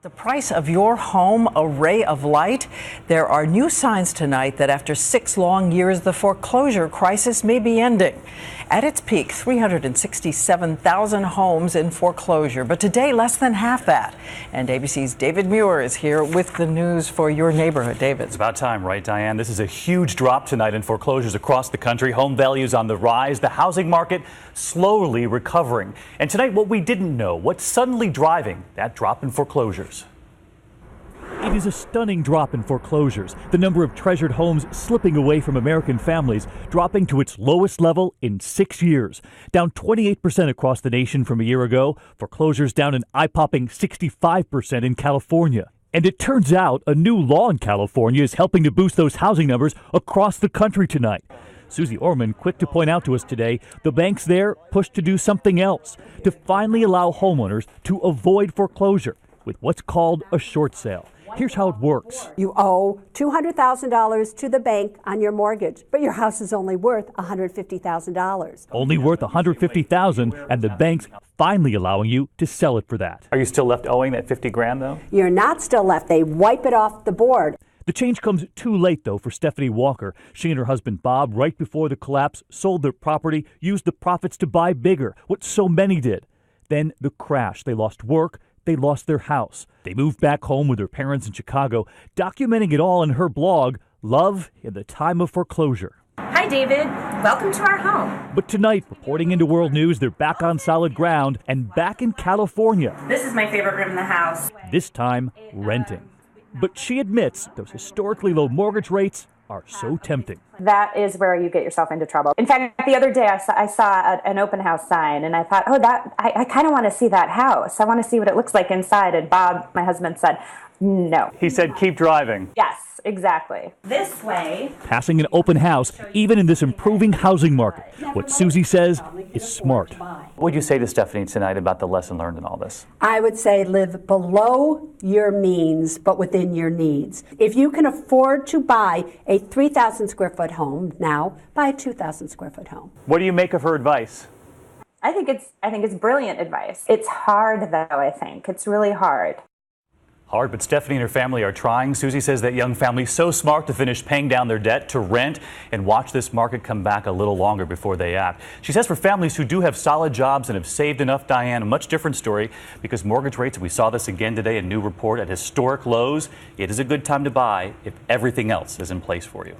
The price of your home, a ray of light? There are new signs tonight that after 6 long years, the foreclosure crisis may be ending. At its peak, 367,000 homes in foreclosure, but today less than half that. And ABC's David Muir is here with the news for your neighborhood. David. It's about time, right, Diane? This is a huge drop tonight in foreclosures across the country. Home values on the rise, the housing market slowly recovering. And tonight, what we didn't know, what's suddenly driving that drop in foreclosures. It is a stunning drop in foreclosures. The number of treasured homes slipping away from American families, dropping to its lowest level in 6 years. Down 28% across the nation from a year ago. Foreclosures down an eye-popping 65% in California. And it turns out a new law in California is helping to boost those housing numbers across the country tonight. Susie Orman, quick to point out to us today, the banks there pushed to do something else, to finally allow homeowners to avoid foreclosure with what's called a short sale. Here's how it works. You owe $200,000 to the bank on your mortgage, but your house is only worth $150,000. Only worth $150,000, and the bank's finally allowing you to sell it for that. Are you still left owing that 50 grand though? You're not still left. They wipe it off the board. The change comes too late, though, for Stephanie Walker. She and her husband Bob, right before the collapse, sold their property, used the profits to buy bigger, what so many did. Then the crash. They lost work. They lost their house. They moved back home with their parents in Chicago, documenting it all in her blog, Love in the Time of Foreclosure. Hi, David. Welcome to our home. But tonight, reporting into World News, they're back on solid ground and back in California. This is my favorite room in the house. This time, renting. But she admits those historically low mortgage rates are so tempting. That is where you get yourself into trouble. In fact, the other day I saw an open house sign and I thought, I kind of want to see that house. I want to see what it looks like inside. And Bob, my husband, said, no. He said, keep driving. Yes, exactly. This way. Passing an open house, even in this improving housing market. What Susie says is smart. What would you say to Stephanie tonight about the lesson learned in all this? I would say live below your means, but within your needs. If you can afford to buy a 3,000 square foot home now, buy a 2,000 square foot home. What do you make of her advice? I think it's brilliant advice. It's hard, though, I think. It's really hard. Hard, but Stephanie and her family are trying. Susie says that young family's so smart to finish paying down their debt, to rent, and watch this market come back a little longer before they act. She says for families who do have solid jobs and have saved enough, Diane, a much different story because mortgage rates, we saw this again today, a new report at historic lows. It is a good time to buy if everything else is in place for you.